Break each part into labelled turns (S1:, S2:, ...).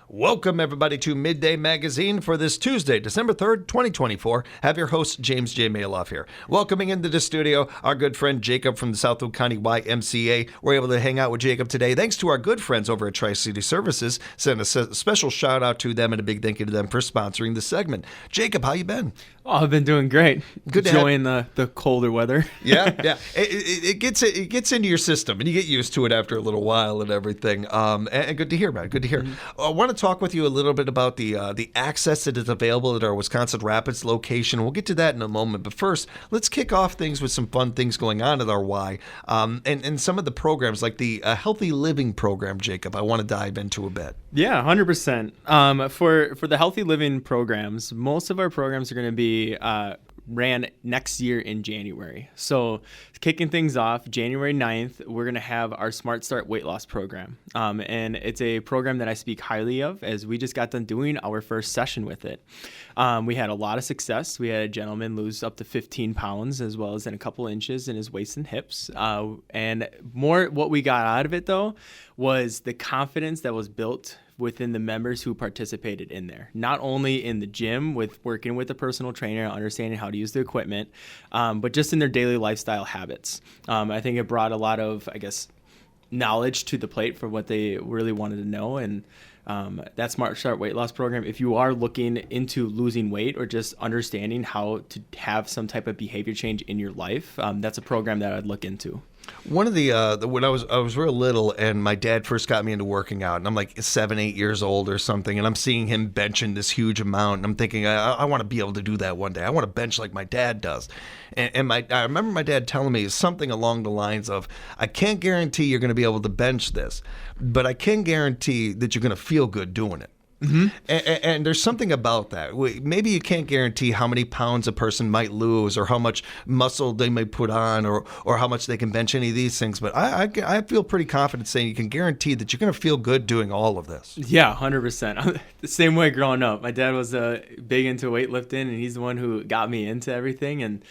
S1: Welcome, everybody, to Midday Magazine for this Tuesday, December 3rd, 2024. Have your host, James J. Malouf here. Welcoming into the studio, our good friend Jacob from the Southwood County YMCA. We're able to hang out with Jacob today. Thanks to our good friends over at Tri-City Services. Send a special shout out to them and a big thank you to them for sponsoring the segment. Jacob, how you been?
S2: Oh, I've been doing great.
S1: Good to
S2: enjoying the colder weather.
S1: Yeah. It gets into your system, and you get used to it after a little while and everything. And good to hear, man. Good to hear. Mm-hmm. I want to talk with you a little bit about the access that is available at our Wisconsin Rapids location. We'll get to that in a moment. But first, let's kick off things with some fun things going on at our Y, and some of the programs like the Healthy Living program. Jacob, I want to dive into a bit.
S2: Yeah, 100%. For the Healthy Living programs, most of our programs are going to be ran next year in January. So kicking things off, January 9th, we're going to have our Smart Start weight loss program. And it's a program that I speak highly of, as we just got done doing our first session with it. We had a lot of success. We had a gentleman lose up to 15 pounds as well as in a couple inches in his waist and hips. And more what we got out of it, though, was the confidence that was built within the members who participated in there, not only in the gym with working with a personal trainer, understanding how to use the equipment, but just in their daily lifestyle habits. I think it brought a lot of, knowledge to the plate for what they really wanted to know. And that Smart Start weight loss program, if you are looking into losing weight or just understanding how to have some type of behavior change in your life, that's a program that I'd look into.
S1: One of the when I was real little and my dad first got me into working out, and I'm like 7, 8 years old or something, and I'm seeing him benching this huge amount, and I'm thinking I want to be able to do that one day. I want to bench like my dad does. And I remember my dad telling me something along the lines of, I can't guarantee you're going to be able to bench this, but I can guarantee that you're going to feel good doing it. Mm-hmm. And there's something about that. Maybe you can't guarantee how many pounds a person might lose or how much muscle they may put on or how much they can bench, any of these things. But I feel pretty confident saying you can guarantee that you're going to feel good doing all of this.
S2: Yeah, 100%. The same way growing up. My dad was big into weightlifting, and he's the one who got me into everything. And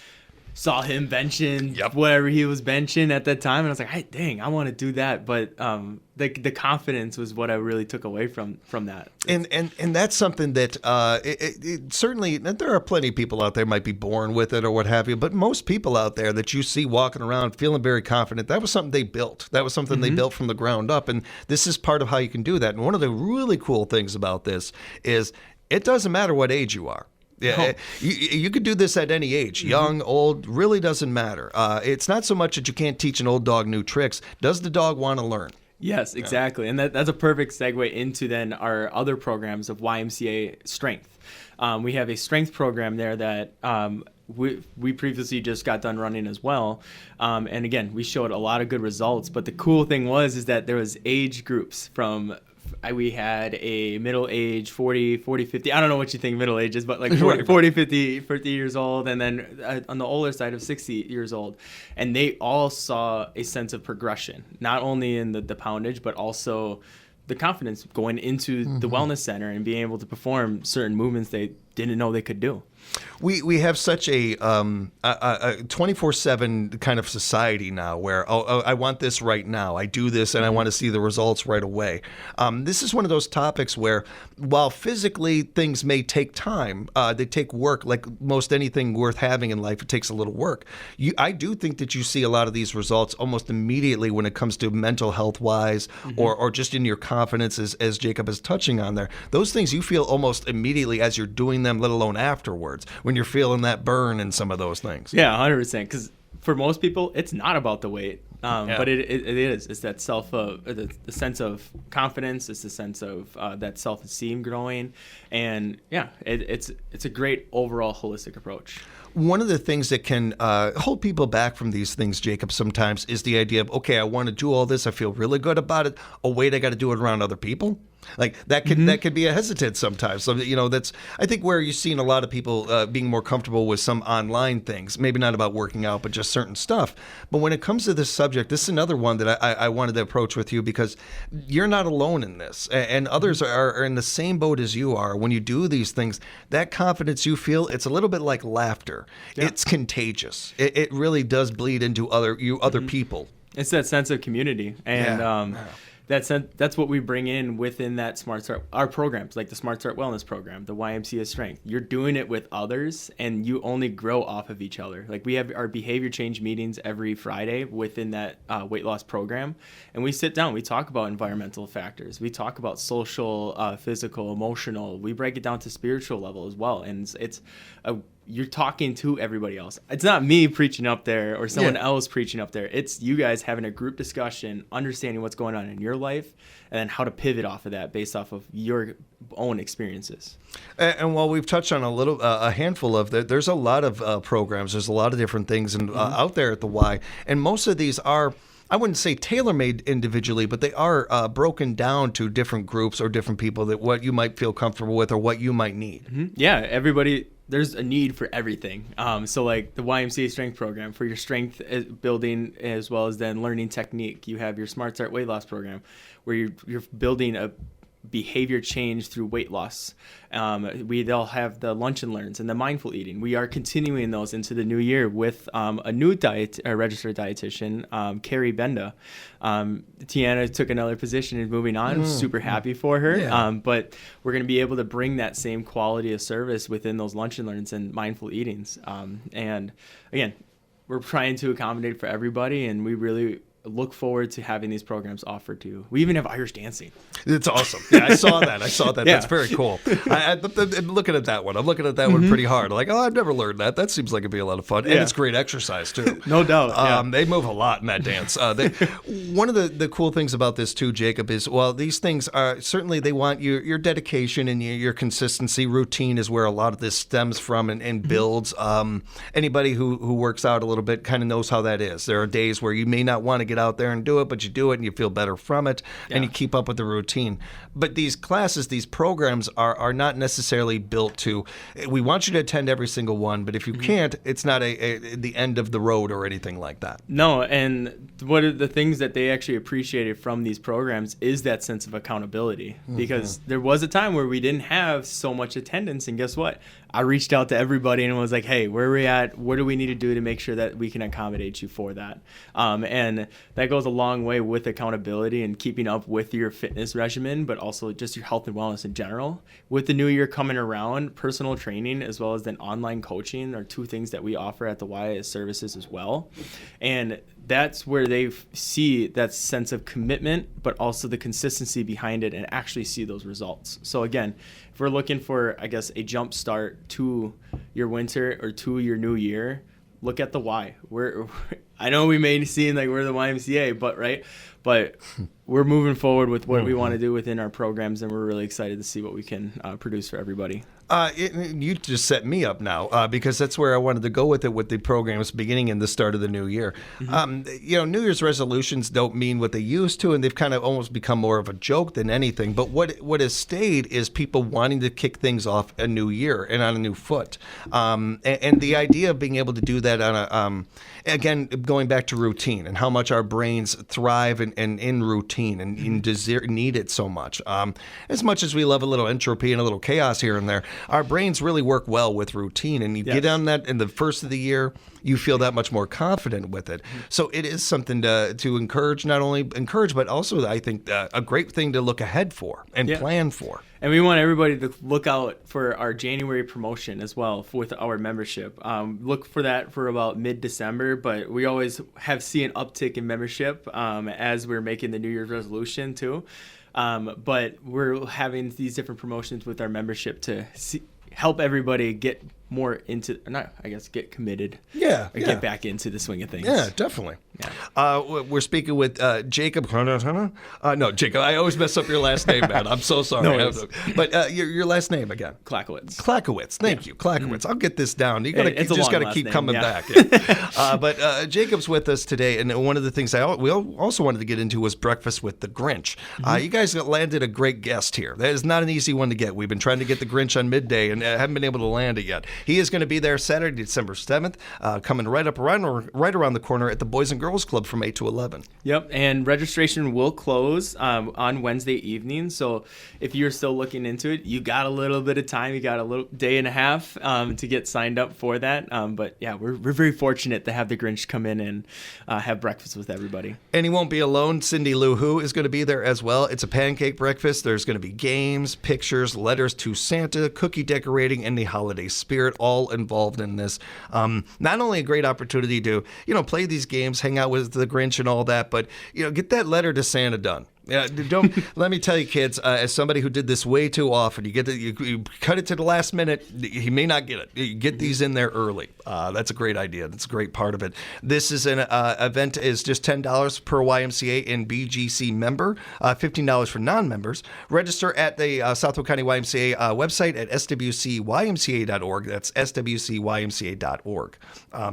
S2: saw him benching whatever he was benching at that time, and I was like, hey, dang, I want to do that. But the confidence was what I really took away from that.
S1: And that's something that it certainly, there are plenty of people out there might be born with it or what have you, but most people out there that you see walking around feeling very confident, that was something they built. That was something they built from the ground up, and this is part of how you can do that. And one of the really cool things about this is it doesn't matter what age you are. Yeah, you could do this at any age, young, old, really doesn't matter. It's not so much that you can't teach an old dog new tricks. Does the dog want to learn?
S2: Yes, exactly. And that's a perfect segue into then our other programs of YMCA Strength. We have a strength program there that we previously just got done running as well. And again, we showed a lot of good results. But the cool thing is that there was age groups from we had a middle age, 40, 50. I don't know what you think middle age is, but like 40, 50 years old. And then on the older side of 60 years old. And they all saw a sense of progression, not only in the poundage, but also the confidence going into the wellness center and being able to perform certain movements they didn't know they could do.
S1: We have such a 24/7 kind of society now where, I want this right now. I do this and I want to see the results right away. This is one of those topics where while physically things may take time, they take work. Like most anything worth having in life, it takes a little work. I do think that you see a lot of these results almost immediately when it comes to mental health wise or just in your confidence, as Jacob is touching on there. Those things you feel almost immediately as you're doing them, let alone afterwards, when you're feeling that burn and some of those things.
S2: Yeah, 100%. Because for most people, it's not about the weight, but it is. It's that the sense of confidence. It's the sense of that self-esteem growing, and it's a great overall holistic approach.
S1: One of the things that can hold people back from these things, Jacob, sometimes is the idea of, okay, I want to do all this. I feel really good about it. Oh, wait, I got to do it around other people. Like that could be a hesitant sometimes. So, that's, I think, where you've seen a lot of people being more comfortable with some online things, maybe not about working out, but just certain stuff. But when it comes to this subject, this is another one that I wanted to approach with you because you're not alone in this, and others are in the same boat as you are. When you do these things, that confidence you feel, it's a little bit like laughter. Yeah. It's contagious. It really does bleed into other people.
S2: It's that sense of community, and that's what we bring in within that Smart Start, our programs, like the Smart Start Wellness Program, the YMCA Strength. You're doing it with others, and you only grow off of each other. Like, we have our behavior change meetings every Friday within that weight loss program, and we sit down, we talk about environmental factors, we talk about social, physical, emotional, we break it down to spiritual level as well, and you're talking to everybody else. It's not me preaching up there or someone else preaching up there. It's you guys having a group discussion, understanding what's going on in your life, and then how to pivot off of that based off of your own experiences.
S1: And while we've touched on a handful of there's a lot of programs. There's a lot of different things out there at the Y, and most of these are, I wouldn't say tailor-made individually, but they are broken down to different groups or different people, that what you might feel comfortable with or what you might need.
S2: Mm-hmm. Yeah, everybody, there's a need for everything. So like the YMCA Strength Program for your strength building, as well as then learning technique. You have your Smart Start Weight Loss Program where you're building a behavior change through weight loss. They'll have the lunch and learns and the mindful eating. We are continuing those into the new year with a new registered dietitian, Carrie Benda. Tiana took another position and moving on. I'm super happy for her.
S1: Yeah.
S2: But we're going to be able to bring that same quality of service within those lunch and learns and mindful eatings. And again, we're trying to accommodate for everybody, and we really look forward to having these programs offered to you. We even have Irish dancing.
S1: It's awesome. Yeah, I saw that. Yeah. That's very cool. I'm looking at that one. I'm looking at that one pretty hard. Like, I've never learned that. That seems like it'd be a lot of fun. And it's great exercise, too.
S2: No doubt.
S1: They move a lot in that dance. One of the cool things about this, too, Jacob, is, well, these things are certainly, they want your dedication and your consistency. Routine is where a lot of this stems from and builds. Anybody who works out a little bit kind of knows how that is. There are days where you may not want to get out there and do it, but you do it and you feel better from it, and you keep up with the routine. But these classes, these programs are not necessarily built to, we want you to attend every single one, but if you can't, it's not the end of the road or anything like that.
S2: No, and one of the things that they actually appreciated from these programs is that sense of accountability, because there was a time where we didn't have so much attendance, and guess what? I reached out to everybody and was like, hey, where are we at? What do we need to do to make sure that we can accommodate you for that? And that goes a long way with accountability and keeping up with your fitness regimen, but also just your health and wellness in general. With the new year coming around, personal training as well as then online coaching are two things that we offer at the Y as services as well. And that's where they see that sense of commitment, but also the consistency behind it and actually see those results. So again, if we're looking for, I guess, a jump start to your winter or to your new year, look at the Y. I know we may seem like we're the YMCA, but we're moving forward with what we want to do within our programs, and we're really excited to see what we can produce for everybody.
S1: You just set me up now because that's where I wanted to go with it, with the programs beginning in the start of the new year. New Year's resolutions don't mean what they used to, and they've kind of almost become more of a joke than anything. But what has stayed is people wanting to kick things off a new year and on a new foot. And the idea of being able to do that on again, going back to routine and how much our brains thrive in routine and need it so much. As much as we love a little entropy and a little chaos here and there, our brains really work well with routine, and you get on that in the first of the year, you feel that much more confident with it. So it is something to encourage, not only encourage, but also I think a great thing to look ahead for and plan for.
S2: And we want everybody to look out for our January promotion as well with our membership. Look for that for about mid-December, but we always see an uptick in membership as we're making the New Year's resolution too. But we're having these different promotions with our membership to help everybody get more into, get committed. Get back into the swing of things.
S1: Yeah, definitely. Yeah. We're speaking with Jacob. No, Jacob, I always mess up your last name, man. I'm so sorry.
S2: No,
S1: but your last name again?
S2: Klatikiewicz.
S1: Thank you. Klatikiewicz. I'll get this down. You
S2: just
S1: got to keep coming back. But Jacob's with us today, and one of the things we also wanted to get into was Breakfast with the Grinch. You guys landed a great guest here. That is not an easy one to get. We've been trying to get the Grinch on midday and haven't been able to land it yet. He is going to be there Saturday, December 7th, coming right around the corner at the Boys and Girls Club from 8 to 11.
S2: Yep, and registration will close on Wednesday evening. So if you're still looking into it, you got a little bit of time. You got a little day and a half to get signed up for that. But yeah, we're very fortunate to have the Grinch come in and have breakfast with everybody.
S1: And he won't be alone. Cindy Lou Who is going to be there as well. It's a pancake breakfast. There's going to be games, pictures, letters to Santa, cookie decorating, and the holiday spirit all involved in this. Not only a great opportunity to, play these games, hang out with the Grinch and all that, but, get that letter to Santa done. Yeah, don't let me tell you, kids. As somebody who did this way too often, you cut it to the last minute. He may not get it. You get these in there early. That's a great idea. That's a great part of it. This is an event is just $10 per YMCA and BGC member, $15 for non-members. Register at the Southwood County YMCA website at SWCYMCA.org. That's SWCYMCA.org.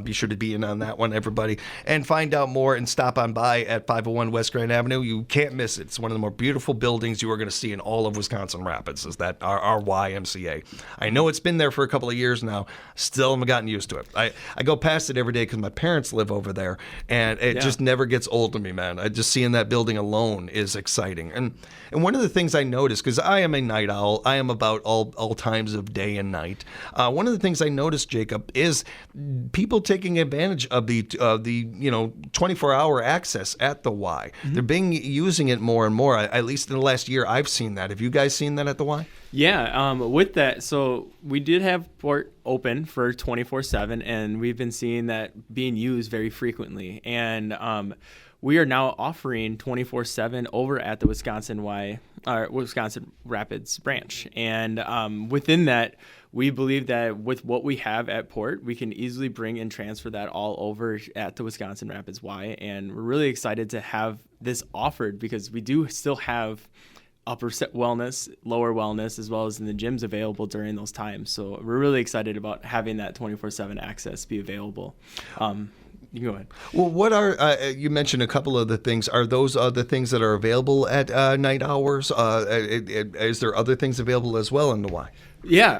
S1: Be sure to be in on that one, everybody, and find out more and stop on by at 501 West Grand Avenue. You can't miss it. It's one of the more beautiful buildings you are going to see in all of Wisconsin Rapids, is that our YMCA. I know it's been there for a couple of years now. Still haven't gotten used to it. I go past it every day because my parents live over there, and it just never gets old to me, man. Just seeing that building alone is exciting. And one of the things I noticed, because I am a night owl, I am about all times of day and night. One of the things I noticed, Jacob, is people taking advantage of the 24-hour access at the Y. Mm-hmm. They're using it more and more. At least in the last year, I've seen that. Have you guys seen that at the Y?
S2: Yeah, with that, so we did have port open for 24/7, and we've been seeing that being used very frequently. And we are now offering 24/7 over at the Wisconsin Rapids branch. And within that, we believe that with what we have at port, we can easily bring and transfer that all over at the Wisconsin Rapids Y. And we're really excited to have this offered because we do still have upper wellness, lower wellness, as well as in the gyms available during those times. So we're really excited about having that 24/7 access be available. You can go ahead.
S1: Well, what are you mentioned a couple of the things? Are those the things that are available at night hours? Is there other things available as well in the Y?
S2: Yeah.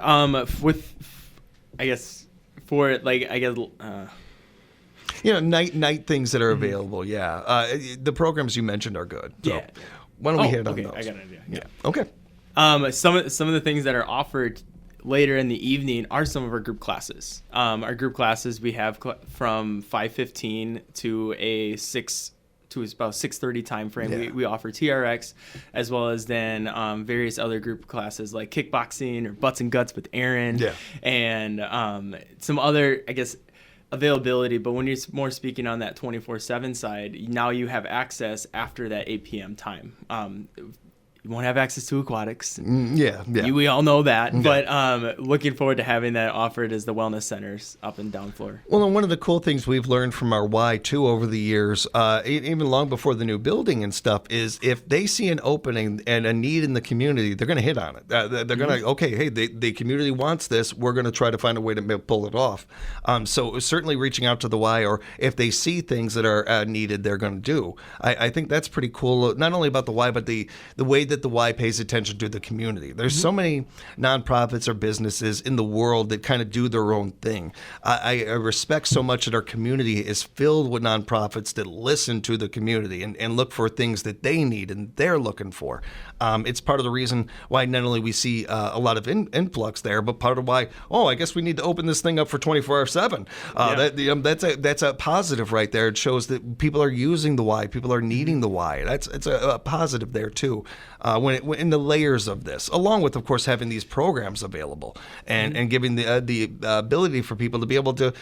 S1: Night things that are available. Yeah. The programs you mentioned are good. So
S2: yeah.
S1: Why don't we hit on those?
S2: I got an idea.
S1: Yeah. Okay.
S2: Some of the things that are offered later in the evening are some of our group classes. Our group classes we have from 5:15 to about 6:30 time frame.
S1: Yeah.
S2: We offer TRX as well as then various other group classes like kickboxing or butts and guts with Aaron.
S1: Yeah.
S2: And some other, availability. But when you're more speaking on that 24/7 side, now you have access after that 8 p.m. time. You won't have access to aquatics.
S1: Yeah.
S2: We all know that. Yeah. But looking forward to having that offered as the wellness centers up and down floor.
S1: Well, and one of the cool things we've learned from our Y, too, over the years, even long before the new building and stuff, is if they see an opening and a need in the community, they're going to hit on it. They're going to, okay, hey, the community wants this. We're going to try to find a way to pull it off. So certainly reaching out to the Y, or if they see things that are needed, they're going to do. I think that's pretty cool, not only about the Y, but the way that the Y pays attention to the community. There's so many nonprofits or businesses in the world that kind of do their own thing. I respect so much that our community is filled with nonprofits that listen to the community and look for things that they need and they're looking for. It's part of the reason why not only we see a lot of influx there, but part of why, I guess we need to open this thing up for 24/7. That's a positive right there. It shows that people are using the Y, people are needing the Y. It's a positive there too. When in the layers of this, along with, of course, having these programs available and giving the ability for people to be able to,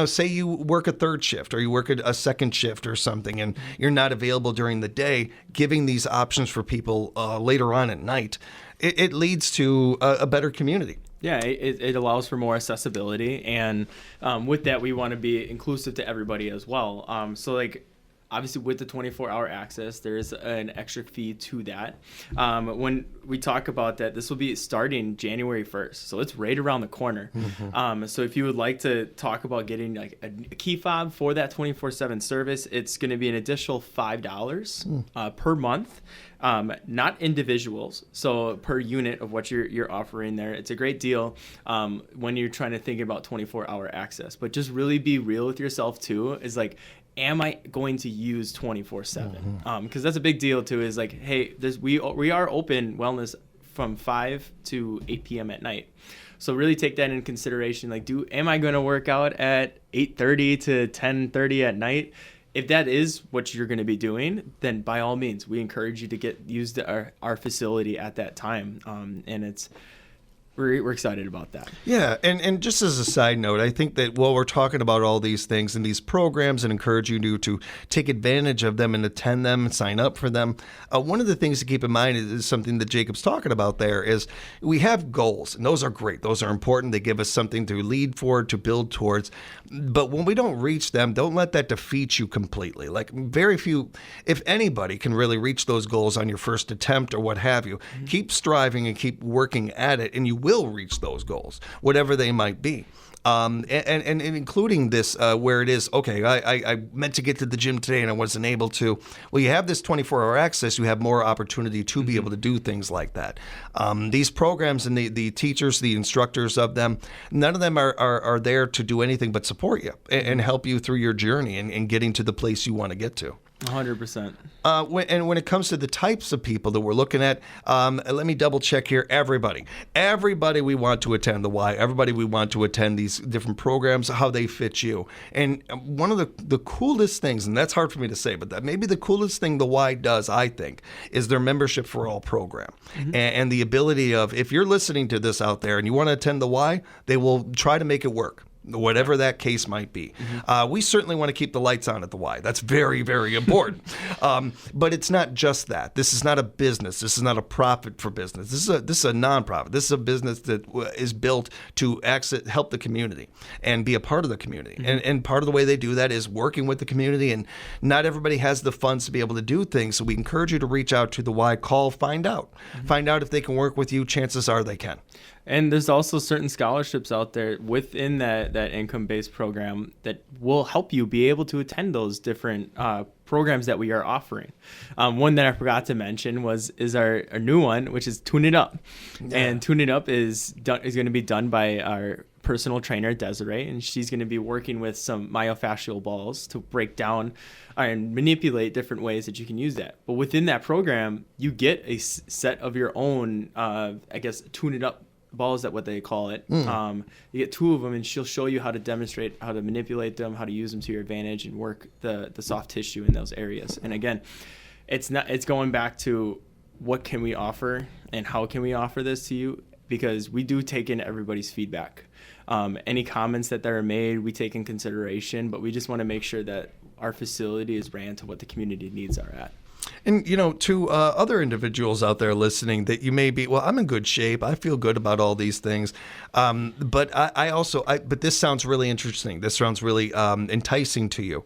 S1: say you work a third shift or you work a second shift or something and you're not available during the day, giving these options for people later on at night, it leads to a better community.
S2: Yeah, it allows for more accessibility, and with that, we want to be inclusive to everybody as well. obviously with the 24-hour access, there's an extra fee to that. When we talk about that, this will be starting January 1st. So it's right around the corner. So if you would like to talk about getting like a key fob for that 24/7 service, it's going to be an additional $5 per month. Not individuals, so per unit of what you're offering there. It's a great deal when you're trying to think about 24-hour access. But just really be real with yourself too. Is like, am I going to use 24/7? Because that's a big deal too. Is like, hey, we are open wellness from 5 to 8 p.m. at night. So really take that into consideration. Like, am I going to work out at 8:30 to 10:30 at night? If that is what you're going to be doing, then by all means, we encourage you to use our facility at that time. And we're excited about that.
S1: Yeah, and just as a side note, I think that while we're talking about all these things and these programs and encouraging you to take advantage of them and attend them and sign up for them, one of the things to keep in mind is something that Jacob's talking about there is we have goals, and those are great. Those are important. They give us something to lead for, to build towards. But when we don't reach them, don't let that defeat you completely. Like very few, if anybody, can really reach those goals on your first attempt or what have you. Keep striving and keep working at it, and you will reach those goals, whatever they might be. And including this, where it is, okay, I meant to get to the gym today and I wasn't able to. Well, you have this 24-hour access. You have more opportunity to be able to do things like that. These programs and the teachers, the instructors of them, none of them are there to do anything but support you and help you through your journey and getting to the place you want to get to.
S2: 100%.
S1: When it comes to the types of people that we're looking at, let me double check here. Everybody we want to attend the Y. Everybody we want to attend these different programs, how they fit you. And one of the coolest things, and that's hard for me to say, but that maybe the coolest thing the Y does, I think, is their membership for all program. And the ability of, if you're listening to this out there and you want to attend the Y, they will try to make it work, whatever that case might be. We certainly want to keep the lights on at the Y. That's very, very important. But it's not just that. This is not a business. This is not a profit for business. This is a nonprofit. This is a business that is built to help the community and be a part of the community. And part of the way they do that is working with the community. And not everybody has the funds to be able to do things. So we encourage you to reach out to the Y, call, find out. Find out if they can work with you. Chances are they can.
S2: And there's also certain scholarships out there within that income-based program that will help you be able to attend those different programs that we are offering. One that I forgot to mention is our new one, which is Tune It Up. Yeah. And Tune It Up is going to be done by our personal trainer, Desiree, and she's going to be working with some myofascial balls to break down and manipulate different ways that you can use that. But within that program, you get a set of your own, Tune It Up balls, that what they call it. You get 2 of them, and she'll show you how to demonstrate how to manipulate them, how to use them to your advantage, and work the soft tissue in those areas. And again, it's going back to what can we offer and how can we offer this to you, because we do take in everybody's feedback. Any comments that are made, we take in consideration, but we just want to make sure that our facility is ran to what the community needs are at.
S1: And, to other individuals out there listening that you may be, well, I'm in good shape. I feel good about all these things. But but this sounds really interesting. This sounds really enticing to you.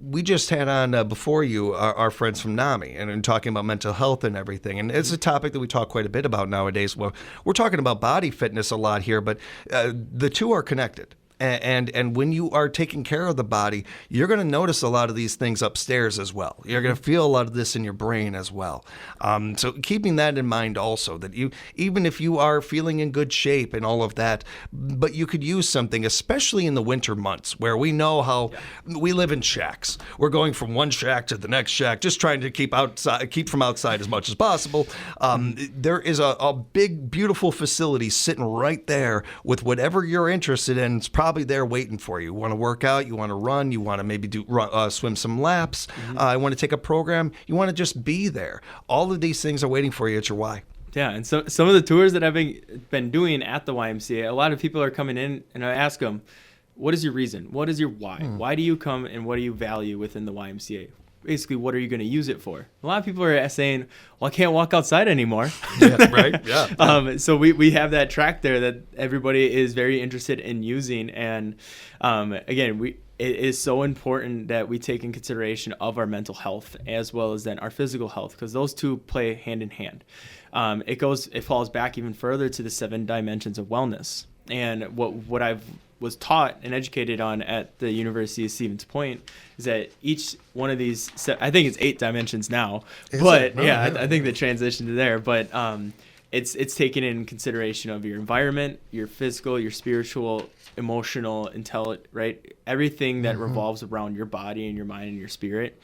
S1: We just had on before you our friends from NAMI and talking about mental health and everything. And it's a topic that we talk quite a bit about nowadays. Well, we're talking about body fitness a lot here, but the two are connected. And when you are taking care of the body, you're going to notice a lot of these things upstairs as well. You're going to feel a lot of this in your brain as well. So keeping that in mind also, that even if you are feeling in good shape and all of that, but you could use something, especially in the winter months where we know how we live in shacks. We're going from one shack to the next shack, just trying to keep from outside as much as possible. There is a big, beautiful facility sitting right there with whatever you're interested in. It's probably there waiting for you. You want to work out, you want to run, you want to maybe swim some laps, you want to take a program, you want to just be there. All of these things are waiting for you at your Y.
S2: Yeah, and so some of the tours that I've been doing at the YMCA, a lot of people are coming in and I ask them, what is your reason? What is your why? Why do you come and what do you value within the YMCA? Basically, what are you going to use it for? A lot of people are saying, well, I can't walk outside anymore.
S1: Yeah, right? Yeah.
S2: So we have that track there that everybody is very interested in using. And again, it is so important that we take in consideration of our mental health as well as then our physical health, because those two play hand in hand. It falls back even further to the 7 dimensions of wellness. And what I've was taught and educated on at the University of Stevens Point is that each one of these, I think it's 8 dimensions now, I think the transition to there, but it's taken in consideration of your environment, your physical, your spiritual, emotional, intelligent, right? Everything that revolves around your body and your mind and your spirit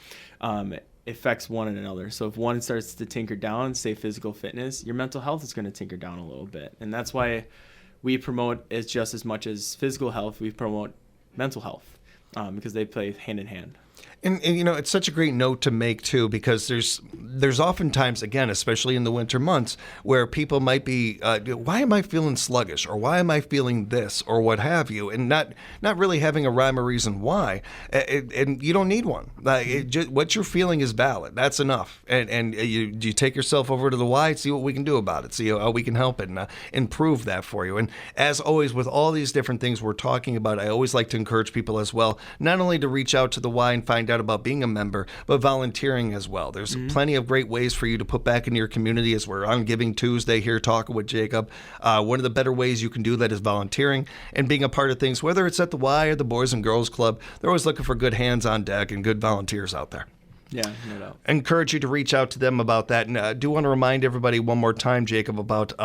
S2: affects one another. So if one starts to tinker down, say physical fitness, your mental health is going to tinker down a little bit. And that's why we promote is just as much as physical health, we promote mental health because they play hand in hand.
S1: And it's such a great note to make too, because there's oftentimes, again, especially in the winter months, where people might be, why am I feeling sluggish, or why am I feeling this, or what have you, and not really having a rhyme or reason why, and you don't need one. What you're feeling is valid. That's enough. And you take yourself over to the why, see what we can do about it, see how we can help it and improve that for you. And as always, with all these different things we're talking about, I always like to encourage people as well, not only to reach out to the why and find out about being a member, but volunteering as well. There's plenty of great ways for you to put back into your community, as we're on Giving Tuesday here talking with Jacob. One of the better ways you can do that is volunteering and being a part of things, whether it's at the Y or the Boys and Girls Club. They're always looking for good hands on deck and good volunteers out there.
S2: Yeah, no doubt.
S1: I encourage you to reach out to them about that. And I do want to remind everybody one more time, Jacob, about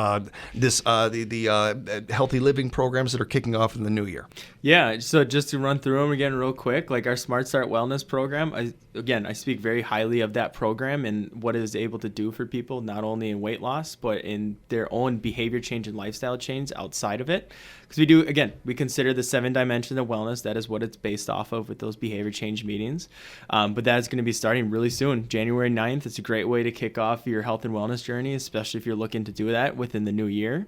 S1: the healthy living programs that are kicking off in the new year.
S2: Yeah, so just to run through them again real quick, like our Smart Start Wellness program, I speak very highly of that program and what it is able to do for people, not only in weight loss, but in their own behavior change and lifestyle change outside of it. Because we consider the 7 dimensions of wellness. That is what it's based off of with those behavior change meetings. But that is going to be starting really soon. January 9th, it's a great way to kick off your health and wellness journey, especially if you're looking to do that within the new year.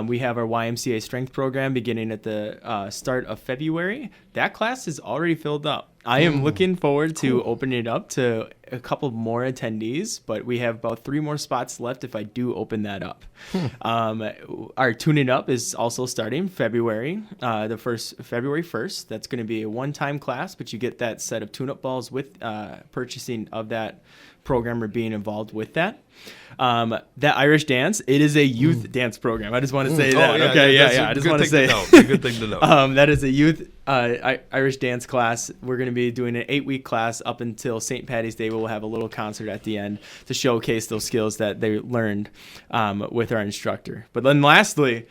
S2: We have our YMCA strength program beginning at the start of February. That class is already filled up. I am looking forward to opening it up to a couple more attendees, but we have about 3 more spots left if I do open that up. Our Tune It Up is also starting February 1st. That's going to be a one-time class, but you get that set of tune-up balls with purchasing of that program or being involved with that. That Irish dance, it is a youth dance program. I just want to say that. I just want to say
S1: it's a good thing to know.
S2: That is a youth Irish dance class. We're going to be doing an 8-week class up until St. Paddy's Day. We'll have a little concert at the end to showcase those skills that they learned with our instructor. But then lastly,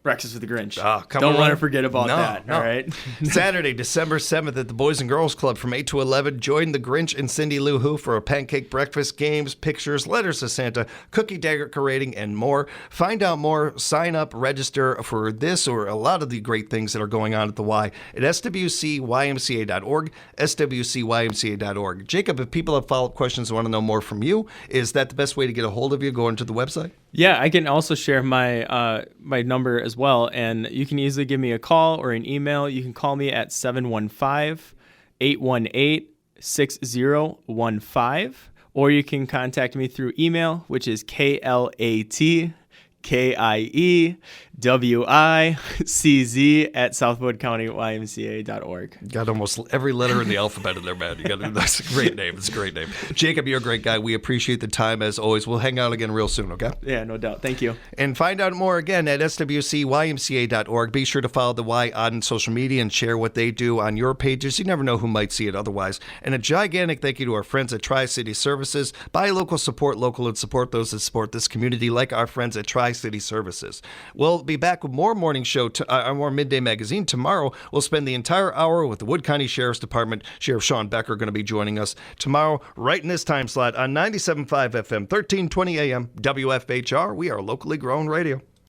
S2: Breakfast with the Grinch. Don't want to forget about that. All right.
S1: Saturday, December 7th at the Boys and Girls Club from 8 to 11. Join the Grinch and Cindy Lou Who for a pancake breakfast, games, pictures, letters to Santa, cookie decorating, and more. Find out more, sign up, register for this or a lot of the great things that are going on at the Y at SWCYMCA.org, SWCYMCA.org. Jacob, if people have follow-up questions and want to know more from you, is that the best way to get a hold of you, going to the website?
S2: Yeah, I can also share my my number as well, and you can easily give me a call or an email. You can call me at 715-818-6015, or you can contact me through email, which is KLATKIEWICZ@southwoodcountyyMCA.org.
S1: Got almost every letter in the alphabet in there, man. That's a great name. It's a great name. Jacob, you're a great guy. We appreciate the time as always. We'll hang out again real soon, okay?
S2: Yeah, no doubt. Thank you.
S1: And find out more again at SWCYMCA.org. Be sure to follow the Y on social media and share what they do on your pages. You never know who might see it otherwise. And a gigantic thank you to our friends at Tri-City Services. Buy local, support local, and support those that support this community, like our friends at Tri-City Services. We'll be back with more morning show, more midday magazine tomorrow. We'll spend the entire hour with the Wood County Sheriff's Department. Sheriff Sean Becker going to be joining us tomorrow, right in this time slot on 97.5 FM, 1320 AM, WFHR. We are locally grown radio.